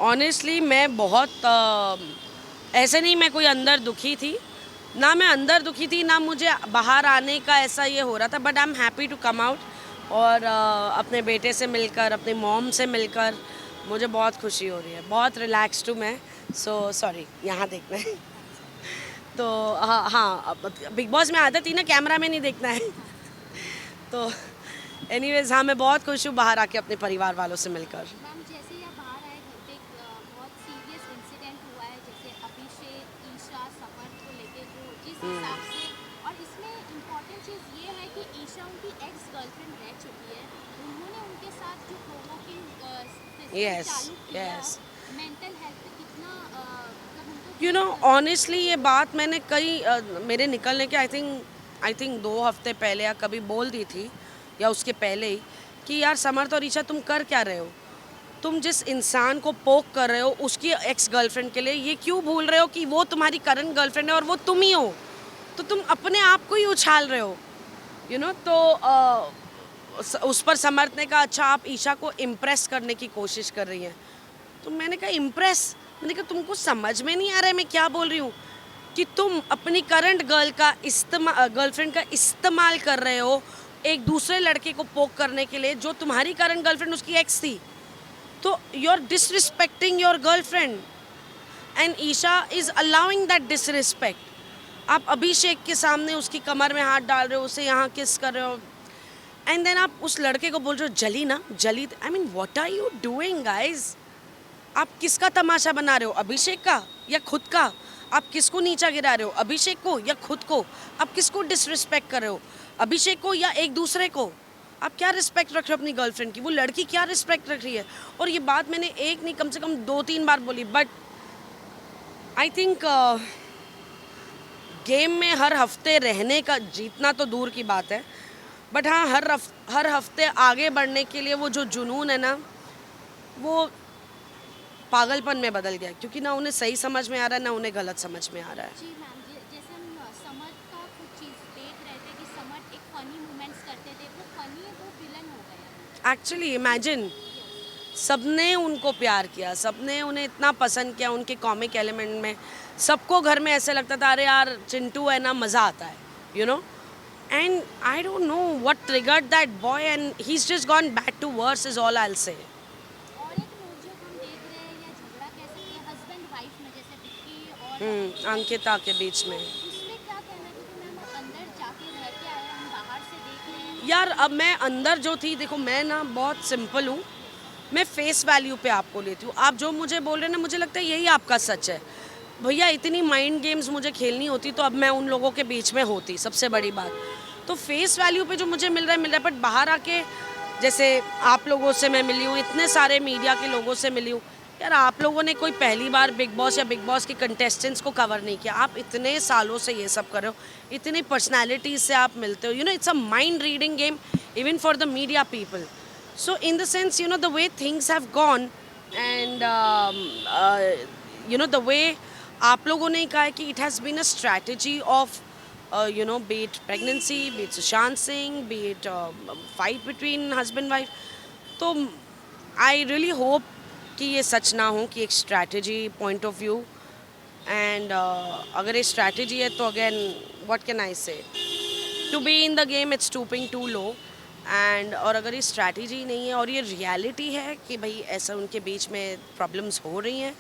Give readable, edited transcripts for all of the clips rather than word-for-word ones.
Honestly मैं बहुत ऐसे नहीं मैं कोई अंदर दुखी थी, ना मैं अंदर दुखी थी, ना मुझे बाहर आने का ऐसा ये हो रहा था, but I am happy to come out और अपने बेटे से मिलकर, अपनी मॉम से मिलकर मुझे बहुत खुशी हो रही है, बहुत रिलैक्स्ड हूँ मैं। सो सॉरी, यहाँ देखना है। तो हाँ हाँ, बिग बॉस में आदत थी ना कैमरा में नहीं देखना है। तो एनीवेज हाँ, मैं बहुत खुश हूँ बाहर आके अपने परिवार वालों से मिलकर। मैम, जैसे ही आप बाहर आए घर पे एक बहुत सीरियस इंसिडेंट हुआ है, जैसे अभिषेक, ईशा, समर को लेके जो जिस हिसाब से, और इसमें इम्पोर्टेंट चीज़ ये है कि ईशा उनकी एक्स गर्लफ्रेंड रह चुकी है। उन्होंने उनके साथ जो प्रोवोकिंग सिस्टम यस चालू किया, यस। मेंटल हेल्थ पे कितना मतलब उनको यू नो, केयर करना ऑनेस्टली ये बात मैंने कई मेरे निकलने के आई थिंक 2 हफ्ते पहले या कभी बोल दी थी, या उसके पहले ही, कि यार समर्थ और ईशा तुम कर क्या रहे हो, तुम जिस इंसान को पोक कर रहे हो उसकी एक्स गर्लफ्रेंड के लिए, ये क्यों भूल रहे हो कि वो तुम्हारी करंट गर्लफ्रेंड है और वो तुम ही हो, तो तुम अपने आप को ही उछाल रहे हो। तो उस पर समर्थ ने कहा अच्छा आप ईशा को इम्प्रेस करने की कोशिश कर रही हैं। तो मैंने कहा इम्प्रेस, मैंने कहा तुमको समझ में नहीं आ रहा है मैं क्या बोल रही हूँ, कि तुम अपनी करंट गर्लफ्रेंड का इस्तेमाल कर रहे हो एक दूसरे लड़के को पोक करने के लिए, जो तुम्हारी करंट गर्लफ्रेंड उसकी एक्स थी। तो you are disrespecting your girlfriend and Isha is allowing that disrespect. आप अभिषेक के सामने उसकी कमर में हाथ डाल रहे हो, उसे यहाँ किस कर रहे हो, एंड देन आप उस लड़के को बोल रहे हो जली ना जली। I mean what are you doing guys? आप किसका तमाशा बना रहे हो, अभिषेक का या खुद का? आप किसको नीचा गिरा रहे हो, अभिषेक को या खुद को? आप किसको डिसरिस्पेक्ट कर रहे हो, अभिषेक को या एक दूसरे को? आप क्या रिस्पेक्ट रख रहे हो अपनी गर्लफ्रेंड की? वो लड़की क्या रिस्पेक्ट रख रही है? और ये बात मैंने एक नहीं कम से कम 2-3 बार बोली, बट आई थिंक गेम में हर हफ्ते रहने का, जीतना तो दूर की बात है, बट हाँ हर हफ्ते आगे बढ़ने के लिए वो जो जुनून है ना, वो पागलपन में बदल गया, क्योंकि ना उन्हें सही समझ में आ रहा है ना उन्हें गलत समझ में आ रहा है। जी मैम, जैसे हम समर का कुछ चीज़ देख रहे थे कि समर एक फनी मोमेंट्स करते थे, वो फनी है वो विलन हो गया। Actually imagine, yes. सबने उनको प्यार किया, सबने उन्हें इतना पसंद किया उनके कॉमिक एलिमेंट में, सबको घर में ऐसे लगता था अरे यार चिंटू है ना, मज़ा आता है, you know. And I don't know what triggered that boy and he is just gone back to worse is all I will say. और एक नोक-झोंक हम देख रहे हैं या झगड़ा कह सकते हैं हस्बैंड वाइफ में, जैसे विक्की और अंकिता के अंकिता बीच के में। बीच में। उसमें क्या कहना है, क्योंकि मैम आप अंदर जाके रह के आए हैं, हम बाहर से देख रहे हैं। यार अब मैं अंदर जो थी, देखो मैं ना बहुत सिंपल हूँ, यस। मैं फेस वैल्यू पे आपको लेती हूँ, आप जो मुझे बोल रहे हैं ना मुझे लगता है यही आपका सच है। भैया इतनी माइंड गेम्स मुझे खेलनी होती तो अब मैं उन लोगों के बीच में होती, सबसे बड़ी बात। तो फेस वैल्यू पे जो मुझे मिल रहा है, बट बाहर आके जैसे आप लोगों से मैं मिली हूँ, इतने सारे मीडिया के लोगों से मिली हूँ, यार आप लोगों ने कोई पहली बार बिग बॉस या बिग बॉस के कंटेस्टेंट्स को कवर नहीं किया, आप इतने सालों से ये सब कर रहे हो, इतनी पर्सनैलिटीज से आप मिलते हो, it's a mind reading game even for the media people. So in the sense, the way things have gone, and the way आप लोगों ने कहा है कि it has been a strategy of be it pregnancy, be it Sushant Singh, be it fight between husband wife, तो I really hope कि ये सच ना हो, कि एक strategy point of view, and अगर ये strategy है तो again what can I say, to be in the game it's stooping too low. And और अगर ये स्ट्रैटेजी नहीं है और ये रियलिटी है कि भाई ऐसा उनके बीच में प्रॉब्लम्स हो रही हैं,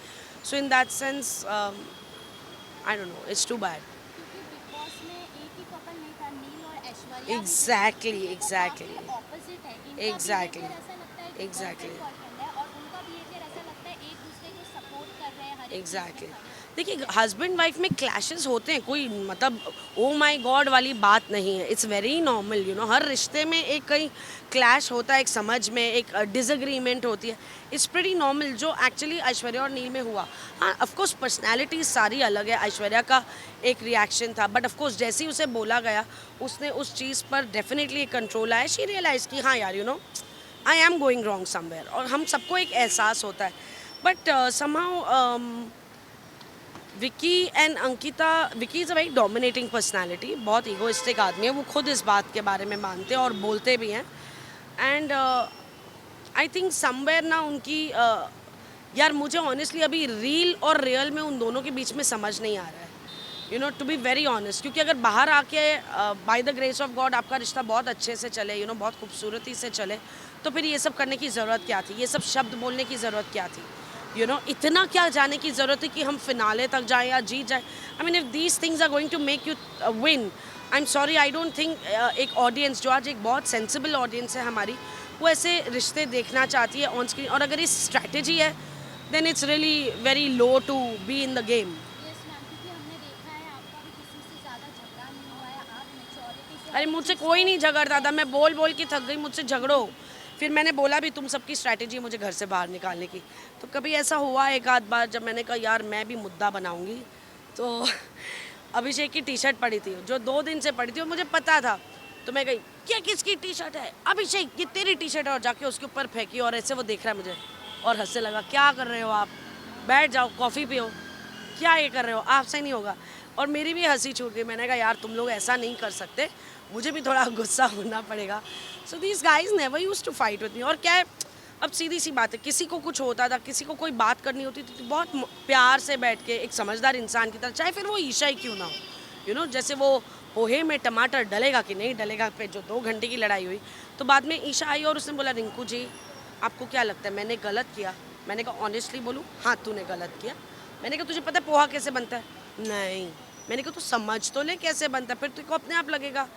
so in that sense I don't know, it's too bad. क्योंकि बिग बॉस में एक ही कपल नहीं था, नील और ऐश्वर्या भी थे, एग्जैक्टली क्योंकि वो एग्जैक्टली काफी ऑपोजिट है। इनका एग्जैक्टली बिहेवियर ऐसा लगता है कि एग्जैक्टली गर्लफ्रेंड बॉयफ्रेंड है, और उनका बिहेवियर ऐसा लगता है एक दूसरे को सपोर्ट कर रहे हैं, हर एक चीज में एग्जैक्टली। खड़े हैं। देखिए हस्बैंड वाइफ में क्लैशेस होते हैं, कोई मतलब ओ माय गॉड वाली बात नहीं है, इट्स वेरी नॉर्मल, हर रिश्ते में एक कहीं क्लैश होता है, एक समझ में एक डिसएग्रीमेंट होती है, इट्स प्रीटी नॉर्मल, जो एक्चुअली ऐश्वर्या और नील में हुआ। हाँ ऑफकोर्स पर्सनैलिटी सारी अलग है, ऐश्वर्या का एक रिएक्शन था, बट ऑफकोर्स जैसे ही उसे बोला गया उसने उस चीज़ पर डेफिनेटली कंट्रोल आया, शी रियलाइज कि हाँ यार I am going wrong somewhere, और हम सबको एक एहसास होता है। But somehow Vicky and Ankita, Vicky is a very dominating personality, बहुत ईगोइस्टिक आदमी है, वो खुद इस बात के बारे में मानते हैं और बोलते भी हैं। एंड आई थिंक समवेयर ना उनकी यार मुझे ऑनेस्टली अभी रील और रियल में उन दोनों के बीच में समझ नहीं आ रहा है, you know, to be very honest. क्योंकि अगर बाहर आके by the grace of God आपका रिश्ता बहुत अच्छे से चले, यू नो, बहुत खूबसूरती से चले, तो फिर ये सब करने की ज़रूरत क्या थी, ये सब शब्द बोलने की ज़रूरत क्या थी, यू नो, इतना क्या जाने की ज़रूरत है कि हम फिनाले तक जाएं या जीत जाएं। I mean if these things are going to make you win, I am sorry, I don't think एक ऑडियंस जो आज एक बहुत सेंसिबल ऑडियंस है हमारी, वो ऐसे रिश्ते देखना चाहती है ऑन स्क्रीन। और अगर ये स्ट्रैटेजी है then it's really very low to be in the game. Yes ma'am, क्योंकि हमने देखा है आपका भी किसी से ज़्यादा झगड़ा नहीं हुआ है, आप मैच्योरिटी से अरे मुझसे कोई नहीं झगड़ता था, मैं बोल बोल के थक गई, मुझसे झगड़ो। फिर मैंने बोला भी तुम सबकी स्ट्रैटेजी है मुझे घर से बाहर निकालने की। तो कभी ऐसा हुआ एक आध बार जब मैंने कहा यार मैं भी मुद्दा बनाऊंगी, तो अभिषेक की टी शर्ट पड़ी थी जो 2 दिन से पड़ी थी और मुझे पता था। तो मैं गई, क्या किसकी टी शर्ट है? अभिषेक, ये तेरी टी शर्ट है, और जाके उसके ऊपर फेंकी। और ऐसे वो देख रहा है मुझे और हंसने लगा, क्या कर रहे हो आप, बैठ जाओ कॉफ़ी पियो, क्या ये कर रहे हो, आपसे नहीं होगा। और मेरी भी हंसी छूट गई, मैंने कहा यार तुम लोग ऐसा नहीं कर सकते, मुझे भी थोड़ा गुस्सा होना पड़ेगा। So these guys never use to fight with me. और क्या है, अब सीधी सी बात है, किसी को कुछ होता था, किसी को कोई बात करनी होती थी, तो बहुत प्यार से बैठ के एक समझदार इंसान की तरह, चाहे फिर वो ईशा ही क्यों ना हो, यू नो, जैसे वो पोहे में टमाटर डलेगा कि नहीं डलेगा पे जो 2 घंटे की लड़ाई हुई, तो बाद में ईशा आई और उसने बोला रिंकू जी आपको क्या लगता है मैंने गलत किया? मैंने कहा ऑनेस्टली बोलूँ, हाँ तूने गलत किया। मैंने कहा तुझे पता है पोहा कैसे बनता है? नहीं। मैंने कहा तू समझ तो ले कैसे बनता है, फिर तेरे को अपने आप लगेगा।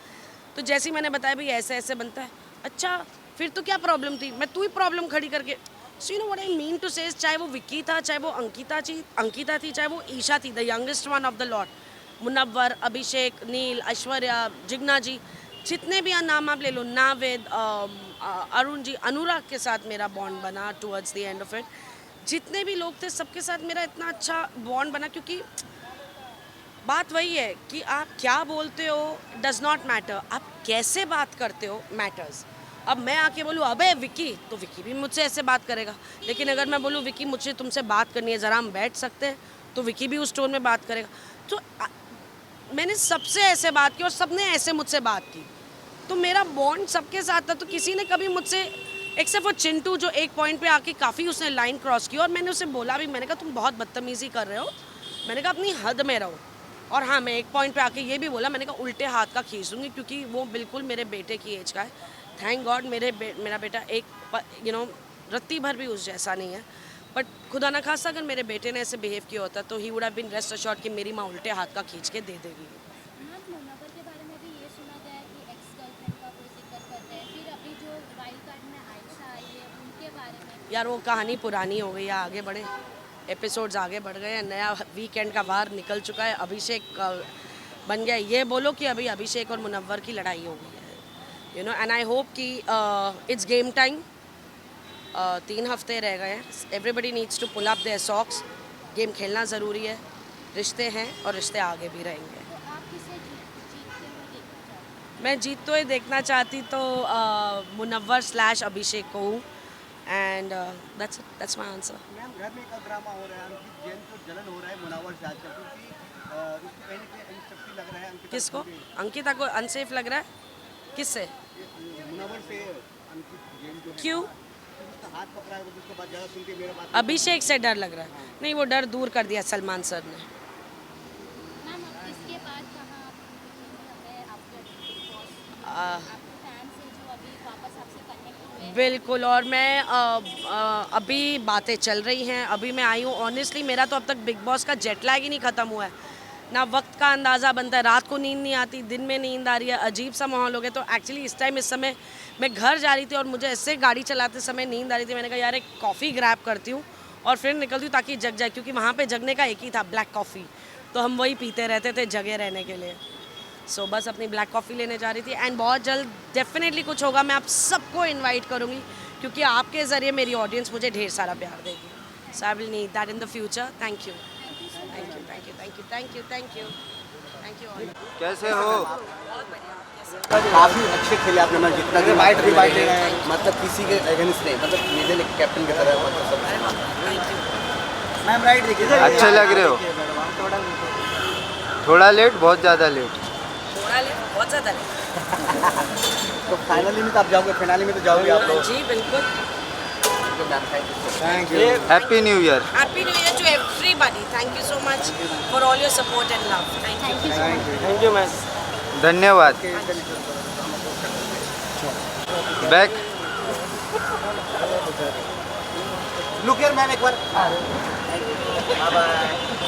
तो जैसे ही मैंने बताया भाई ऐसे ऐसे बनता है, अच्छा फिर तो क्या प्रॉब्लम थी, मैं तू ही प्रॉब्लम खड़ी करके। So you know what I mean to say, चाहे वो विक्की था, चाहे वो अंकिता थी, चाहे वो ईशा थी, the youngest one of the lot, Munawar, Abhishek, Neil, Aishwarya, Jigna ji, जितने भी नाम आप ले लो, नावेद, अरुण जी, अनुराग के साथ मेरा बॉन्ड बना towards the end of it. जितने भी लोग थे सबके साथ मेरा इतना अच्छा बॉन्ड बना, क्योंकि बात वही है कि आप क्या बोलते हो डज नॉट मैटर, आप कैसे बात करते हो मैटर्स। अब मैं आके बोलूँ अबे विक्की, तो विक्की भी मुझसे ऐसे बात करेगा। लेकिन अगर मैं बोलूँ विक्की मुझे तुमसे बात करनी है, ज़रा हम बैठ सकते हैं, तो विक्की भी उस टोन में बात करेगा। तो मैंने सबसे ऐसे बात की और सबने ऐसे मुझसे बात की, तो मेरा बॉन्ड सबके साथ था। तो किसी ने कभी मुझसे, एक्सेप्ट वो चिंटू जो एक पॉइंट पे आके काफ़ी उसने लाइन क्रॉस की, और मैंने उसे बोला भी, मैंने कहा तुम बहुत बदतमीज़ी कर रहे हो, मैंने कहा अपनी हद में रहो। और हाँ, मैं एक पॉइंट पे आके ये भी बोला, मैंने कहा उल्टे हाथ का खींच दूँगी, क्योंकि वो बिल्कुल मेरे बेटे की एज का है। थैंक गॉड मेरा बेटा एक यू नो रत्ती भर भी उस जैसा नहीं है, बट खुदा ना खासा अगर मेरे बेटे ने ऐसे बिहेव किया होता तो he would have been rest assured कि मेरी माँ उल्टे हाथ का खींच के दे देगी। मैम, मुनव्वर के बारे में भी ये सुना गया है कि एक्स गर्लफ्रेंड का कोई जिक्र कर रहे हैं, फिर अभी जो वाइल्ड कार्ड में आयशा आई है उनके बारे में। यार वो कहानी पुरानी हो गई है, आगे बढ़े, एपिसोड्स आगे बढ़ गए हैं, नया वीकेंड का वार निकल चुका है, अभिषेक बन गया। ये बोलो कि अभी अभिषेक और मुनव्वर की लड़ाई हो गई है, you know, and I hope कि इट्स गेम टाइम। 3 हफ्ते रह गए हैं, everybody needs to pull up their socks. Game खेलना ज़रूरी है, रिश्ते हैं और रिश्ते आगे भी रहेंगे। तो आप किसे जीतते हुए देखना चाहते हैं? मैं जीतते हुए देखना चाहती तो मुनव्वर / अभिषेक को हूँ, and that's my answer. Ma'am, घर में एक ड्रामा हो रहा है, अंकित जैन को जलन हो रहा है मुनव्वर से आजकल, क्योंकि उसको कहीं ना कहीं अनसेफ्टी लग रहा है। किसको? अंकिता को अनसेफ लग रहा है? किससे? मुनव्वर से अंकित जैन जो है, क्यों? उसका हाथ पकड़ा है, उसके बाद ज़्यादा सुन के मेरा बात अभिषेक से डर लग रहा है? नहीं, वो डर दूर कर दिया सलमान सर ने। मैम, अब इसके बाद कहाँ आप है आफ्टर बिग बॉस? आ, आपके फैंस हैं जो अभी वापस आपसे कनेक्ट हुए हैं। बिल्कुल, और मैं अभी बातें चल रही हैं, अभी मैं आई हूँ। ऑनेस्टली मेरा तो अब तक बिग बॉस का जेट लैग ही नहीं ख़त्म हुआ है, ना वक्त का अंदाज़ा बनता है, रात को नींद नहीं आती, दिन में नींद आ रही है, अजीब सा माहौल हो गया। तो एक्चुअली इस समय मैं घर जा रही थी और मुझे ऐसे गाड़ी चलाते समय नींद आ रही थी, मैंने कहा यार एक कॉफ़ी ग्रैब करती हूँ और फिर निकलती हूँ ताकि जग जाए, क्योंकि वहाँ पे जगने का एक ही था, ब्लैक कॉफ़ी, तो हम वही पीते रहते थे जगे रहने के लिए। सो बस अपनी ब्लैक कॉफ़ी लेने जा रही थी, एंड बहुत जल्द डेफिनेटली कुछ होगा, मैं आप सबको इन्वाइट करूँगी, क्योंकि आपके ज़रिए मेरी ऑडियंस मुझे ढेर सारा प्यार देगी। So I will need that in the future. Thank you, thank you, thank you, thank you, thank you, thank you, thank you. कैसे हो? काफ़ी अच्छे खेले आपने, मैं जितना भी वाइट ले रहे हैं, मतलब किसी के अगेंस्ट नहीं, मतलब मिडिल एक कैप्टन की तरह, मतलब सब। मैम राइट देखिए, अच्छे लग रहे हो। थोड़ा लेट, बहुत ज़्यादा लेट। थोड़ा ले, बहुत ज़्यादा ले। तो फाइनली में तो आप जाओगे, फिनाली में तो जाओगे आप लोग। जी बिल्कुल। You ma'am, thank you. Thank you. Happy new year. Happy New Year to everybody. Thank you so much for all your support and love. Thank you. Thank you so much. Thank you ma'am. धन्यवाद। Back. Look here ma'am एक बार। Bye bye.